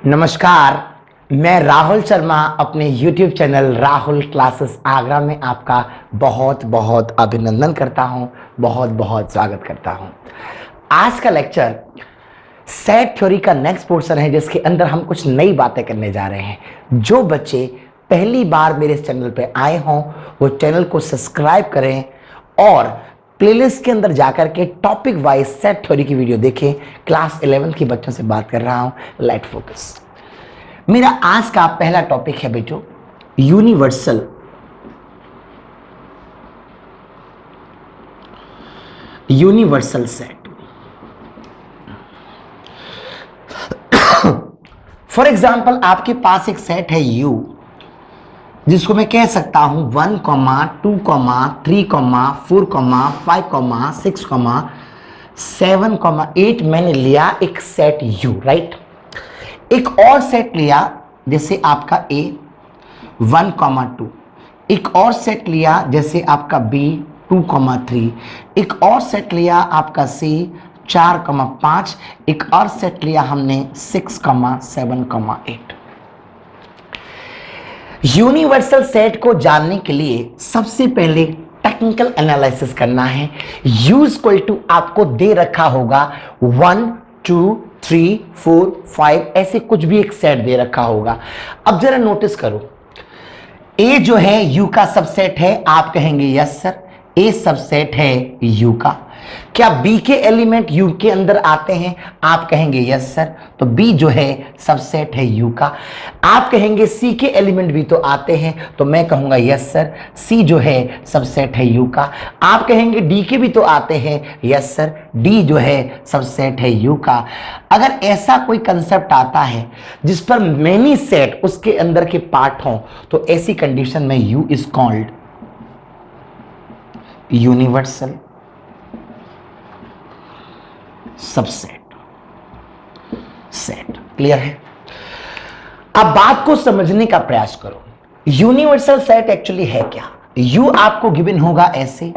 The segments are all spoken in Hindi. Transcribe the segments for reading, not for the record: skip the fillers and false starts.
नमस्कार, मैं राहुल शर्मा अपने YouTube channel Rahul classes Agra में आपका बहुत बहुत अभिनंदन करता हूं, बहुत बहुत स्वागत करता हूं। आज का लेक्चर सेट थ्योरी का नेक्स्ट पोर्शन है, जिसके अंदर हम कुछ नई बातें करने जा रहे हैं। जो बच्चे पहली बार मेरे चैनल पे आए हों वो चैनल को सब्सक्राइब करें और प्लेलिस्ट के अंदर जाकर के टॉपिक वाइज सेट थ्योरी की वीडियो देखें। क्लास 11 के बच्चों से बात कर रहा हूं, लेट फोकस। मेरा आज का पहला टॉपिक है बेटो यूनिवर्सल सेट। फॉर एग्जाम्पल आपके पास एक सेट है U, जिसको मैं कह सकता हूं 1, 2, 3, 4, 5, 6, 7, 8 मैंने लिया एक सेट U, राइट। एक और सेट लिया जैसे आपका A 1, 2, एक और सेट लिया जैसे आपका B 2, 3, एक और सेट लिया आपका C 4, 5, एक और सेट लिया हमने 6, 7, 8। यूनिवर्सल सेट को जानने के लिए सबसे पहले टेक्निकल एनालिसिस करना है। U इक्वल टू आपको दे रखा होगा 1, 2, 3, 4, 5 ऐसे कुछ भी एक सेट दे रखा होगा। अब जरा नोटिस करो, A जो है U का सबसेट है, आप कहेंगे यस सर A सबसेट है U का। क्या B के एलिमेंट U के अंदर आते हैं, आप कहेंगे यस सर, तो B जो है सबसेट है U का। आप कहेंगे C के एलिमेंट भी तो आते हैं, तो मैं कहूंगा यस सर C जो है सबसेट है U का। आप कहेंगे D के भी तो आते हैं, यस सर D जो है सबसेट है U का। अगर ऐसा कोई कंसेप्ट आता है जिस पर मेनी सेट उसके अंदर के पार्ट हों, तो ऐसी कंडीशन में U is called universal subset set. Clear है? अब बात को समझने का प्रयास करो। यूनिवर्सल सेट एक्चुअली है क्या? U आपको गिवन होगा ऐसे,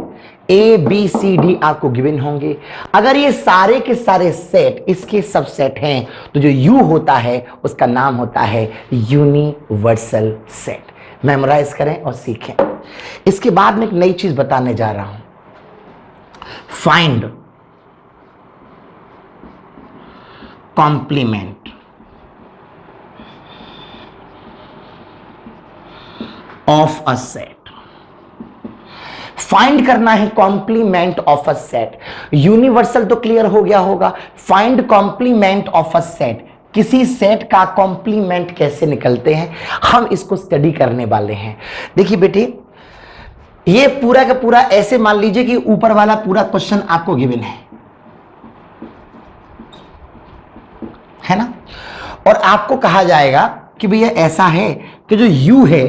A B C D आपको गिवन होंगे। अगर ये सारे के सारे सेट इसके सबसेट हैं, तो जो U होता है उसका नाम होता है यूनिवर्सल सेट। मेमोराइज करें और सीखें। इसके बाद में एक नई चीज बताने जा रहा हूं, find complement of a set. Find करना है complement of a set. Universal तो क्लियर हो गया होगा, find complement of a set. किसी सेट का कॉम्प्लीमेंट कैसे निकलते हैं, हम इसको स्टडी करने वाले हैं। देखिए बेटे, ये पूरा का पूरा ऐसे मान लीजिए कि ऊपर वाला पूरा क्वेश्चन आपको गिवन है ना, और आपको कहा जाएगा कि भैया ऐसा है कि जो U है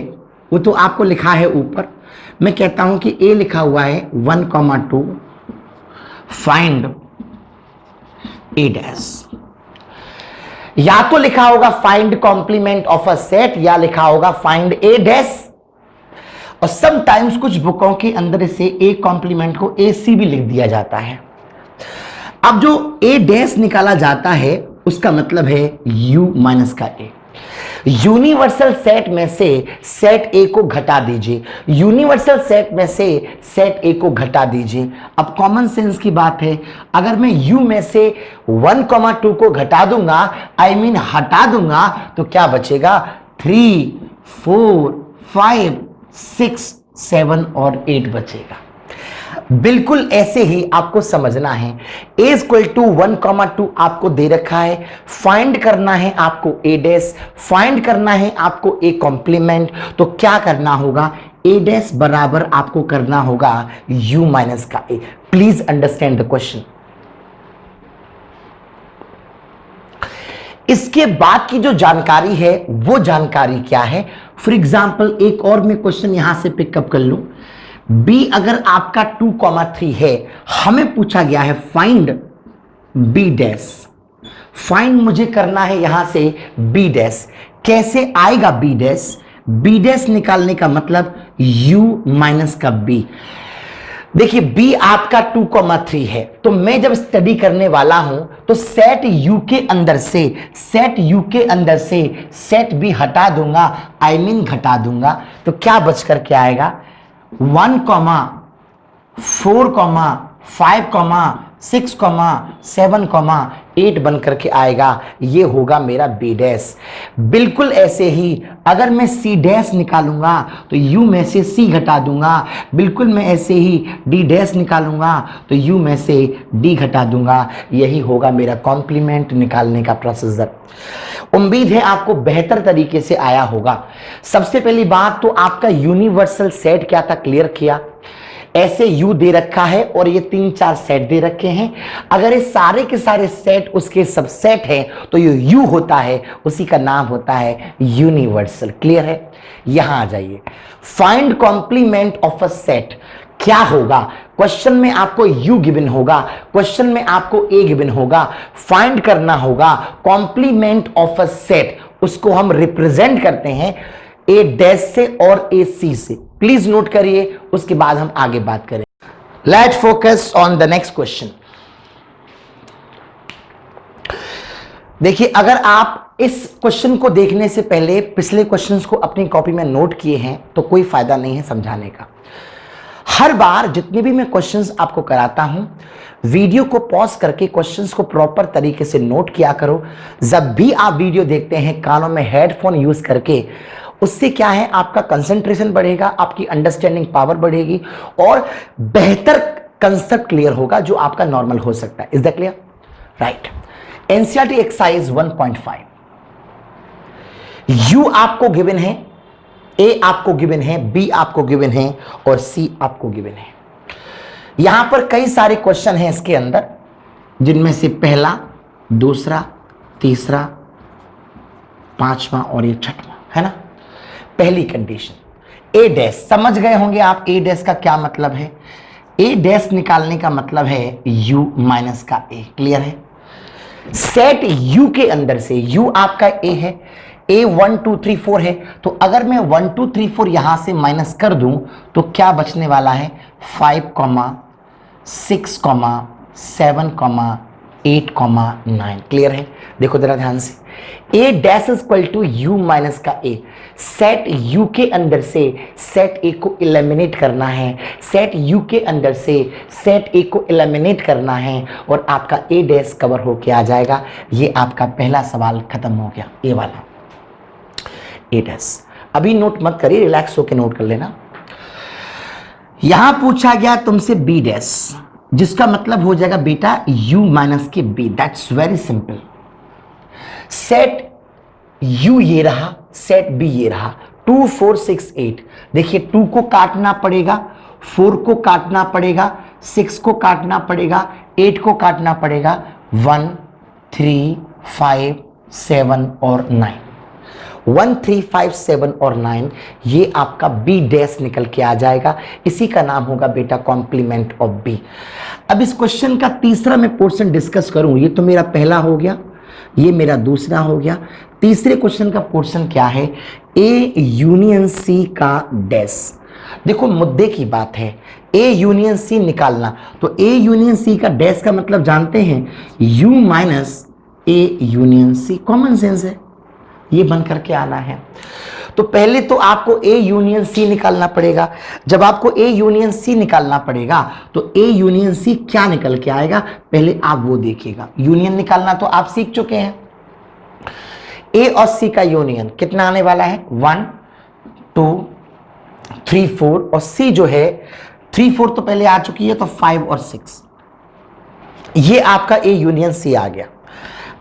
वो तो आपको लिखा है ऊपर। मैं कहता हूं कि A लिखा हुआ है 1, 2, फाइंड A डैश। या तो लिखा होगा find complement of a set, या लिखा होगा फाइंड A डैश। और समटाइम्स कुछ बुकों के अंदर से A कॉम्प्लीमेंट को AC भी लिख दिया जाता है। अब जो A डैश निकाला जाता है उसका मतलब है U माइनस का A। यूनिवर्सल सेट में से सेट A को घटा दीजिए, यूनिवर्सल सेट में से सेट A को घटा दीजिए। अब कॉमन सेंस की बात है, अगर मैं U में से 1, 2 को घटा दूंगा, आई मीन हटा दूंगा, तो क्या बचेगा? 3, 4, 5, 6, 7 और 8 बचेगा। बिल्कुल ऐसे ही आपको समझना है। A इक्वल टू 1, 2 आपको दे रखा है, फाइंड करना है आपको A डैश, फाइंड करना है आपको A कॉम्प्लीमेंट। तो क्या करना होगा? A डैश बराबर आपको करना होगा U माइनस का A। Please understand the question. इसके बाद की जो जानकारी है वो जानकारी क्या है? फॉर एग्जाम्पल एक और मैं क्वेश्चन यहां से पिकअप कर लूं। B अगर आपका 2, 3 है, हमें पूछा गया है फाइंड B डैश। फाइंड मुझे करना है यहां से B डैश। कैसे आएगा B डैश? B डैश निकालने का मतलब U माइनस का B। देखिए बी आपका 2,3 है, तो मैं जब स्टडी करने वाला हूं तो सेट यू के अंदर से सेट बी हटा दूंगा, आई मीन घटा दूंगा, तो क्या बच करके आएगा 1,4, 5, 6, 7, 8 बन करके आएगा। ये होगा मेरा बी डैश। बिल्कुल ऐसे ही अगर मैं सी डैश निकालूंगा तो यू में से सी घटा दूंगा, बिल्कुल मैं ऐसे ही डी डैश निकालूंगा तो यू में से डी घटा दूंगा। यही होगा मेरा कॉम्प्लीमेंट निकालने का प्रोसीजर। उम्मीद है आपको बेहतर तरीके से आया होगा। सबसे पहली बात तो आपका यूनिवर्सल सेट क्या था क्लियर किया। ऐसे यू दे रखा है और ये 3-4 सेट दे रखे हैं। अगर ये सारे के सारे सेट उसके सबसेट हैं तो ये यू होता है, उसी का नाम होता है यूनिवर्सल। क्लियर है? यहां आ जाइए। Find complement of a set क्या होगा? क्वेश्चन में आपको यू गिवन होगा, क्वेश्चन में आपको ए गिवन होगा, फाइंड करना होगा कॉम्प्लीमेंट ऑफ अ सेट। उसको हम रिप्रेजेंट करते हैं ए डैश से और ए सी से। प्लीज नोट करिए, उसके बाद हम आगे बात करें। Let's focus on the next question. देखिए अगर आप इस क्वेश्चन को देखने से पहले पिछले क्वेश्चंस को अपनी कॉपी में नोट किए हैं तो कोई फायदा नहीं है समझाने का। हर बार जितने भी मैं क्वेश्चंस आपको कराता हूं, वीडियो को पॉज करके क्वेश्चंस को प्रॉपर तरीके से नोट किया करो। जब भी आप वीडियो देखते हैं कानों में हेडफोन यूज करके, उससे क्या है आपका कंसंट्रेशन बढ़ेगा, आपकी अंडरस्टैंडिंग पावर बढ़ेगी और बेहतर कंसेप्ट क्लियर होगा जो आपका नॉर्मल हो सकता है। Is that clear? Right. NCERT exercise 1.5 you आपको गिवन है, ए आपको गिवन है, बी आपको गिवन है और सी आपको गिवन है। यहां पर कई सारे क्वेश्चन हैं इसके अंदर, जिनमें से पहला, दूसरा, तीसरा, पांचवा और ये छठवां है ना। पहली कंडीशन ए डैश, समझ गए होंगे आप ए डैश का क्या मतलब है। ए डैश निकालने का मतलब है यू माइनस का ए। क्लियर है? सेट यू के अंदर से, यू आपका ए है, ए 1 2 3 4 है, तो अगर मैं 1 2 3 4 यहां से माइनस कर दूं तो क्या बचने वाला है 5, 6, 7, 8, 9। क्लियर है? देखो जरा ध्यान से, A dash is equal to U minus का ए। सेट यू के अंदर से सेट ए को एलिमिनेट करना है, सेट यू के अंदर से सेट ए को एलिमिनेट करना है और आपका ए डैश कवर होके आ जाएगा। ये आपका पहला सवाल खत्म हो गया, ए वाला ए डैश। अभी नोट मत करिए, रिलैक्स होके नोट कर लेना। यहां पूछा गया तुमसे बी डैश, जिसका मतलब हो जाएगा बेटा u माइनस के b। That's very simple. Set u ये रहा, सेट b ये रहा, 2 4 6 8। देखिए 2 को काटना पड़ेगा, 4 को काटना पड़ेगा, 6 को काटना पड़ेगा, 8 को काटना पड़ेगा, 1 3 5 7 और 9। 1 3 5 7 और 9 ये आपका बी डैश निकल के आ जाएगा। इसी का नाम होगा बेटा कॉम्प्लीमेंट ऑफ बी। अब इस क्वेश्चन का तीसरा मैं पोर्शन डिस्कस करूं। ये तो मेरा पहला हो गया, ये मेरा दूसरा हो गया। तीसरे क्वेश्चन का पोर्शन क्या है? ए यूनियन सी का डैश। देखो मुद्दे की बात है, ए यूनियन सी निकालना, तो ए यूनियन सी का डैश का मतलब जानते हैं, U minus A union C. Common sense है, ये बन करके आना है। तो पहले तो आपको ए यूनियन सी निकालना पड़ेगा। जब आपको ए यूनियन सी निकालना पड़ेगा तो ए यूनियन सी क्या निकल के आएगा पहले आप वो देखिएगा। यूनियन निकालना तो आप सीख चुके हैं। ए और सी का यूनियन कितना आने वाला है? 1 2 3 4 और सी जो है 3 4 तो पहले आ चुकी है, तो 5 और 6। ये आपका ए यूनियन सी आ गया।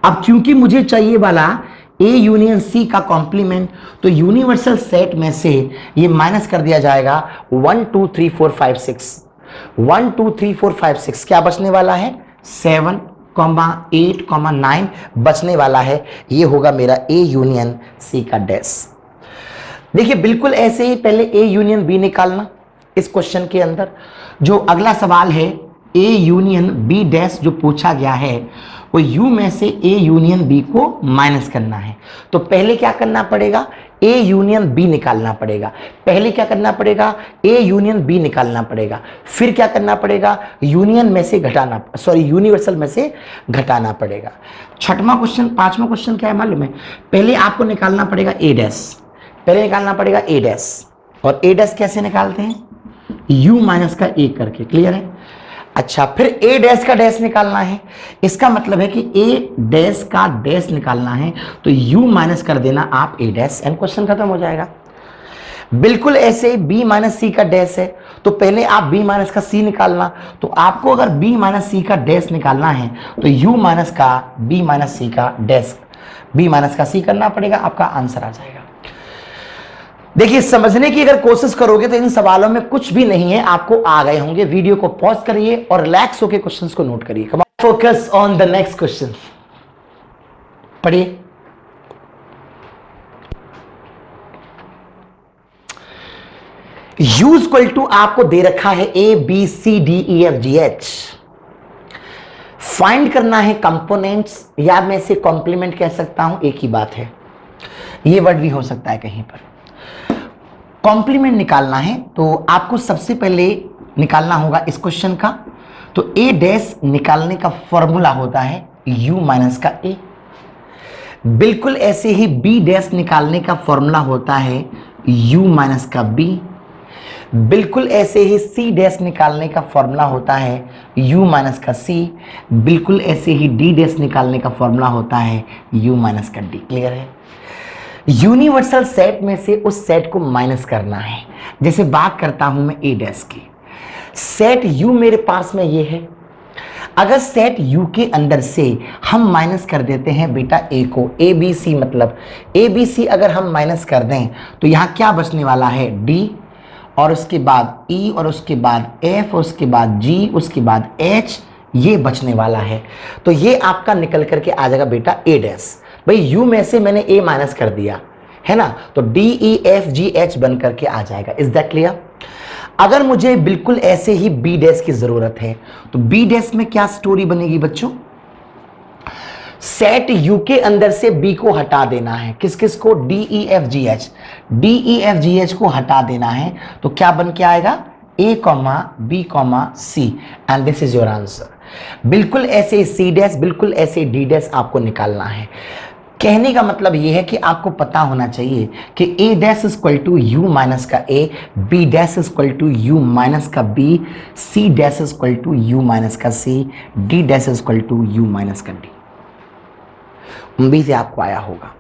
अब क्योंकि मुझे चाहिए वाला ए यूनियन सी का कॉम्प्लीमेंट, तो यूनिवर्सल सेट में से ये माइनस कर दिया जाएगा 1 2 3 4 5 6। 1 2 3 4 5 6 क्या बचने वाला है? 7, 8, 9 बचने वाला है। ये होगा मेरा ए यूनियन सी का डैश। देखिए बिल्कुल ऐसे ही पहले ए यूनियन बी निकालना। इस क्वेश्चन के अंदर जो अगला सवाल है ए यूनियन बी डैश जो पूछा गया है, वो u में से a यूनियन b को माइनस करना है। तो पहले क्या करना पड़ेगा? ए यूनियन बी निकालना पड़ेगा। पहले क्या करना पड़ेगा, ए यूनियन बी निकालना पड़ेगा, फिर क्या करना पड़ेगा, यूनियन में से घटाना, सॉरी यूनिवर्सल में से घटाना पड़ेगा। छठवां क्वेश्चन, पांचवा क्वेश्चन क्या है मालूम है, पहले आपको निकालना पड़ेगा ए डैश, पहले निकालना पड़ेगा ए डैश, और ए डैश कैसे निकालते हैं, यू माइनस का ए करके, क्लियर है। अच्छा, फिर ए डैश का डैश निकालना है, इसका मतलब है कि ए डैश का डैश निकालना है तो यू माइनस कर देना आप ए डैश, एंड क्वेश्चन खत्म हो जाएगा। बिल्कुल ऐसे बी माइनस सी का डैश है तो पहले आप बी माइनस का सी निकालना, तो आपको अगर बी माइनस सी का डैश निकालना है तो यू माइनस का बी माइनस सी का डैश, बी माइनस का सी करना पड़ेगा, आपका आंसर आ जाएगा। देखिए, समझने की अगर कोशिश करोगे तो इन सवालों में कुछ भी नहीं है, आपको आ गए होंगे। वीडियो को पॉज करिए और रिलैक्स होकर क्वेश्चंस को नोट करिए। Come on, focus on the next question, पढ़िए। U इक्वल टू आपको दे रखा है A B C D E F G H, find करना है कंपोनेंट्स, या मैं इसे कॉम्प्लीमेंट कह सकता हूं, एक ही बात है, ये वर्ड भी हो सकता है कहीं पर। कॉम्प्लीमेंट निकालना है तो आपको सबसे पहले निकालना होगा इस क्वेश्चन का, तो ए डैश निकालने का फॉर्मूला होता है u माइनस का ए। बिल्कुल ऐसे ही बी डैश निकालने का फॉर्मूला होता है u माइनस का बी। बिल्कुल ऐसे ही सी डैश निकालने का फॉर्मूला होता है u माइनस का सी। बिल्कुल ऐसे ही डी डैश निकालने का फॉर्मूला होता है u माइनस का डी। क्लियर है। यूनिवर्सल सेट में से उस सेट को माइनस करना है। जैसे बात करता हूं मैं ए डैश की, सेट u मेरे पास में ये है, अगर सेट u के अंदर से हम माइनस कर देते हैं बेटा a को, ए बी सी, मतलब ए बी सी अगर हम माइनस कर दें तो यहां क्या बचने वाला है, d, और उसके बाद E, और उसके बाद F, और उसके बाद G, उसके बाद H, ये बचने वाला है। तो ये आपका निकल करके आ जाएगा बेटा A डैश। भाई U में से मैंने A माइनस कर दिया है ना, तो D E F G H बन करके आ जाएगा। Is that clear. अगर मुझे बिल्कुल ऐसे ही B डैश की जरूरत है तो B डैश में क्या स्टोरी बनेगी बच्चों, सेट U के अंदर से B को हटा देना है। किस किस को, D E F G H, D E F G H को हटा देना है तो क्या बन के आएगा, A, B, C, and this is your answer. बिल्कुल ऐसे C डैश, बिल्कुल ऐसे D डैश आपको निकालना है। कहने का मतलब यह है कि आपको पता होना चाहिए कि A dash is equal to U minus का A, B dash is equal to U minus का B, C dash is equal to U minus का C, D dash is equal to U minus का D। उम्मीद है आपको आया होगा।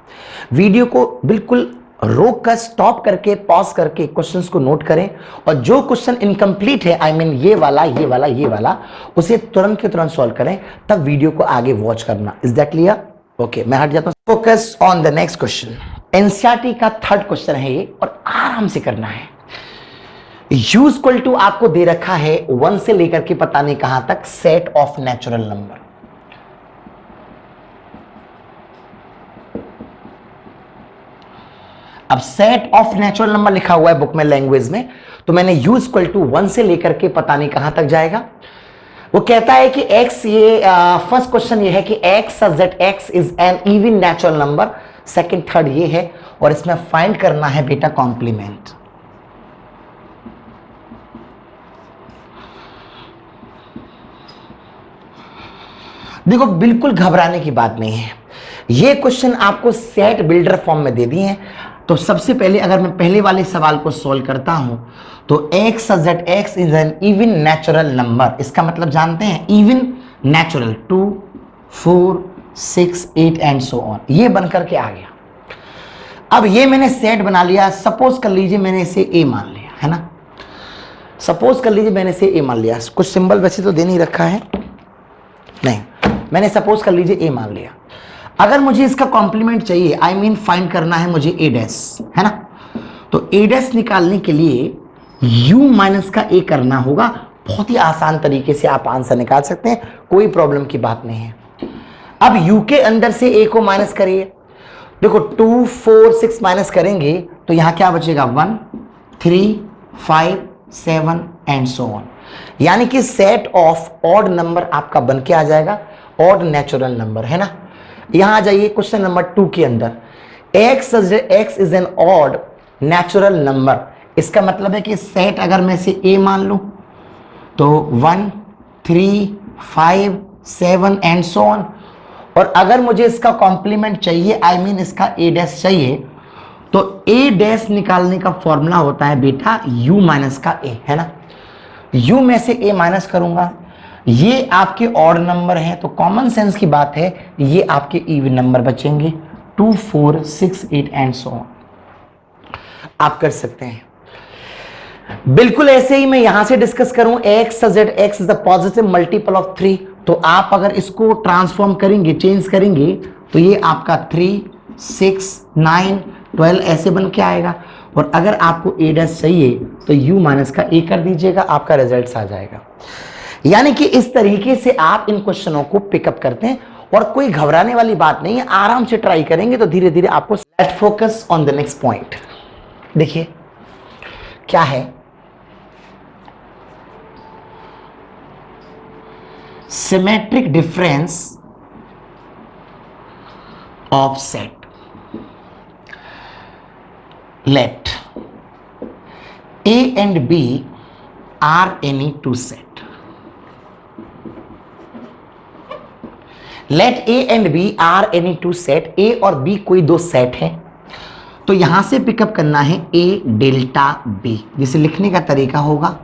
वीडियो को बिल्कुल रोक कर, स्टॉप करके, पॉज करके क्वेश्चंस को नोट करें, और जो क्वेश्चन इनकम्प्लीट है, आई मीन ये वाला, उसे तुरंत के तुरंत सॉल्व करें, तब वीडियो को आगे वॉच करना। Is that clear. ओके, मैं हट जाता हूं। Focus on the next question. NCERT का थर्ड क्वेश्चन है ये, और आराम से करना है। U इक्वल टू आपको दे रखा है 1 से लेकर के पता नहीं कहां तक सेट ऑफ नेचुरल नंबर। अब सेट ऑफ नेचुरल नंबर लिखा हुआ है बुक में, लैंग्वेज में, तो मैंने U इक्वल टू 1 से लेकर के पता नहीं कहां तक जाएगा। वो कहता है कि x, ये फर्स्ट क्वेश्चन ये है कि x such that x is an even natural number, second third ये है, और इसमें फाइंड करना है बेटा कॉम्प्लीमेंट। देखो, बिल्कुल घबराने की बात नहीं है, ये क्वेश्चन आपको सेट बिल्डर फॉर्म में दे दिए हैं। तो सबसे पहले अगर मैं पहले वाले सवाल को सॉल्व करता हूं तो x such that x is an even natural number, इसका मतलब जानते हैं, even natural, 2, 4, 6, 8 and so on, ये बनकर के आ गया। अब ये मैंने सेट बना लिया। सपोज कर लीजिए मैंने इसे a मान लिया, है ना, सपोज कर लीजिए मैंने इसे a मान लिया। कुछ सिंबल वैसे तो दे नहीं रखा है, नहीं, मैंने सपोज कर लीजिए a मान लिया। अगर मुझे इसका कॉम्प्लीमेंट चाहिए, आई मीन फाइंड करना है मुझे a डैश, है ना, तो a डैश निकालने के लिए u माइनस का a करना होगा। बहुत ही आसान तरीके से आप आंसर निकाल सकते हैं, कोई प्रॉब्लम की बात नहीं है। अब u के अंदर से a को माइनस करिए। देखो 2, 4, 6 माइनस करेंगे तो यहां क्या बचेगा, 1, 3, 5, 7 एंड सो ऑन, यानी कि सेट ऑफ ऑड नंबर आपका बन के आ जाएगा, ऑड नेचुरल नंबर, है ना। यहां आ जाइए क्वेश्चन नंबर 2 के अंदर, x is an odd natural number. इसका मतलब है कि सेट अगर मैं से ए मान लूं तो 1 3 5 7 एंड सो ऑन, और अगर मुझे इसका कॉम्प्लीमेंट चाहिए, आई मीन इसका ए डैश चाहिए, तो ए डैश निकालने का फॉर्मूला होता है बेटा u माइनस का ए, है ना। u में से a माइनस करूंगा, ये आपके ऑड नंबर हैं, तो कॉमन सेंस की बात है ये आपके इवन नंबर बचेंगे 2 4 6 8 एंड सो ऑन। आप कर सकते हैं। बिल्कुल ऐसे ही मैं यहां से डिस्कस करूं, x is the positive multiple of 3, तो आप अगर इसको ट्रांसफॉर्म करेंगे, चेंज करेंगे, तो ये आपका 3 6 9 12 ऐसे बन के आएगा। और अगर आपको a डैश चाहिए तो u माइनस का a कर दीजिएगा, आपका रिजल्ट आ जाएगा। यानी कि इस तरीके से आप इन क्वेश्चनों को पिकअप करते हैं, और कोई घबराने वाली बात नहीं है, आराम से ट्राई करेंगे तो धीरे धीरे आपको। Let's focus on the next point. देखिए क्या है, symmetric difference of set. Let A and B are any two set. Let A and B are any two set. A और B कोई दो सेट है, तो यहां से पिकअप करना है A डेल्टा B। जिसे लिखने का तरीका होगा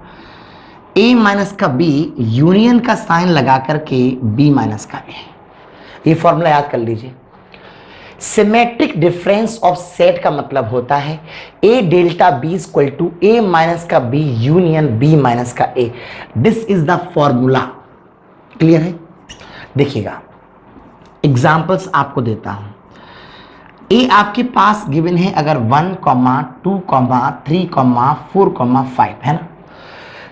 A माइनस का B यूनियन का साइन लगा करके B माइनस का A। ये फॉर्मूला याद कर लीजिए। सिमेट्रिक डिफरेंस ऑफ सेट का मतलब होता है A delta B equal to A minus का B यूनियन B माइनस का A। This is the formula. Clear है? देखिएगा, एग्जाम्पल्स आपको देता हूं। A आपके पास गिवन है अगर 1, 2, 3, 4, 5 है ना।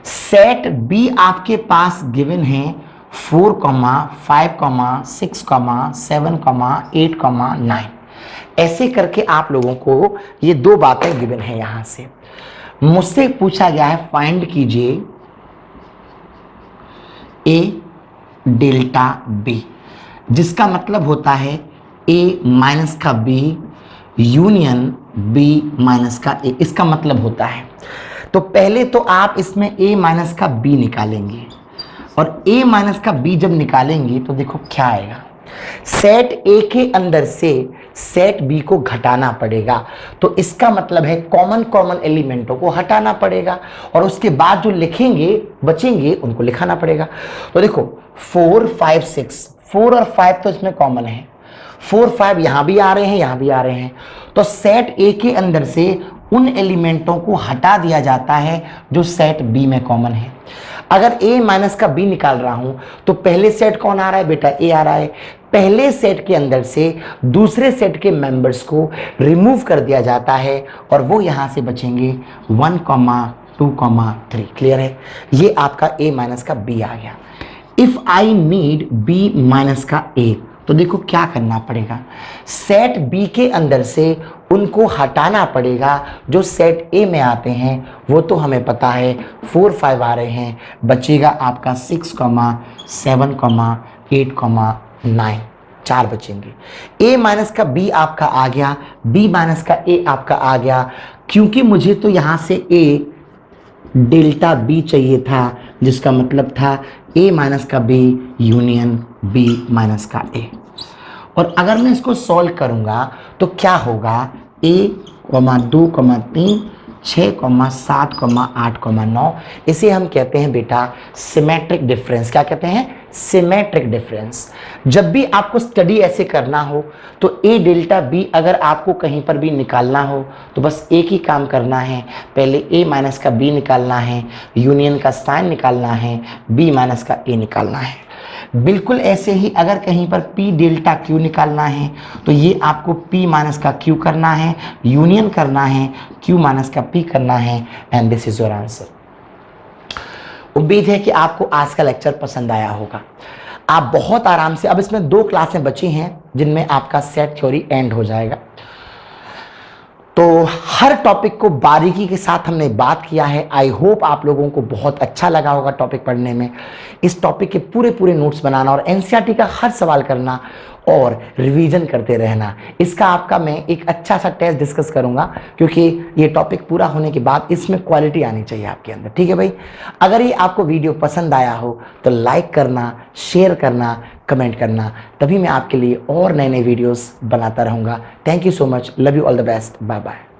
सेट B आपके पास गिवन है 4, 5, 6, 7, 8, 9। ऐसे करके आप लोगों को ये दो बातें गिवन है। यहां से मुझसे पूछा गया है फाइंड कीजिए A डेल्टा B, जिसका मतलब होता है A माइनस का B यूनियन B माइनस का A। इसका मतलब होता है, तो पहले तो आप इसमें A माइनस का B निकालेंगे, और A माइनस का B जब निकालेंगे तो देखो क्या आएगा। सेट A के अंदर से सेट B को घटाना पड़ेगा, तो इसका मतलब है कॉमन एलिमेंटों को हटाना पड़ेगा, और उसके बाद जो लिखेंगे बचेंगे उनको लिखाना पड़ेगा। तो देखो 4, 5, 6, 4 और 5 तो इसमें कॉमन है, 4, 5 यहां भी आ रहे हैं, यहां भी आ रहे हैं, तो सेट A के अंदर से उन एलिमेंटों को हटा दिया जाता है जो सेट B में कॉमन है। अगर A माइनस का B निकाल रहा हूं तो पहले सेट कौन आ रहा है बेटा? A आ रहा है। पहले सेट के अंदर से दूसरे सेट के मेंबर्स को रिमूव कर दिया जाता है, और वो यहां से बचेंगे 1, 2, 3। क्लियर है? ये आपका A माइनस का B आ गया। If I need B minus का A, तो देखो क्या करना पड़ेगा, सेट B के अंदर से उनको हटाना पड़ेगा जो सेट A में आते हैं। वो तो हमें पता है 4, 5 आ रहे हैं, बचेगा आपका 6, 7, 8, 9, 4 बचेंगे। A माइनस का B आपका आ गया, B माइनस का A आपका आ गया, क्योंकि मुझे तो यहाँ से A डेल्टा B चाहिए था, जिसका मतलब था A माइनस का B यूनियन B माइनस का A। और अगर मैं इसको सॉल्व करूंगा तो क्या होगा, A, 2, 3, 6, 7, 8, 9। इसे हम कहते हैं बेटा सिमेट्रिक डिफरेंस। क्या कहते हैं? Symmetric difference. जब भी आपको स्टडी ऐसे करना हो तो A डेल्टा B अगर आपको कहीं पर भी निकालना हो तो बस एक ही काम करना है, पहले A माइनस का B निकालना है, यूनियन का साइन निकालना है, B माइनस का A निकालना है। बिल्कुल ऐसे ही अगर कहीं पर P डेल्टा Q निकालना है तो ये आपको P माइनस का Q करना है, यूनियन करना है, Q माइनस का P करना है, and this is your answer. उम्मीद है कि आपको आज का लेक्चर पसंद आया होगा। आप बहुत आराम से, अब इसमें 2 क्लासें बची हैं जिनमें आपका सेट थ्योरी एंड हो जाएगा। तो हर टॉपिक को बारीकी के साथ हमने बात किया है। आई होप आप लोगों को बहुत अच्छा लगा होगा टॉपिक पढ़ने में। इस टॉपिक के पूरे पूरे नोट्स बनाना और एनसीईआरटी का हर सवाल करना और रिवीजन करते रहना, इसका आपका मैं एक अच्छा सा टेस्ट डिस्कस करूंगा, क्योंकि ये टॉपिक पूरा होने के बाद इसमें क्वालिटी आनी चाहिए आपके अंदर। ठीक है भाई, अगर ये आपको वीडियो पसंद आया हो तो लाइक करना, शेयर करना, कमेंट करना, तभी मैं आपके लिए और नए नए वीडियोस बनाता रहूँगा। Thank you so much, love you, all the best, bye bye.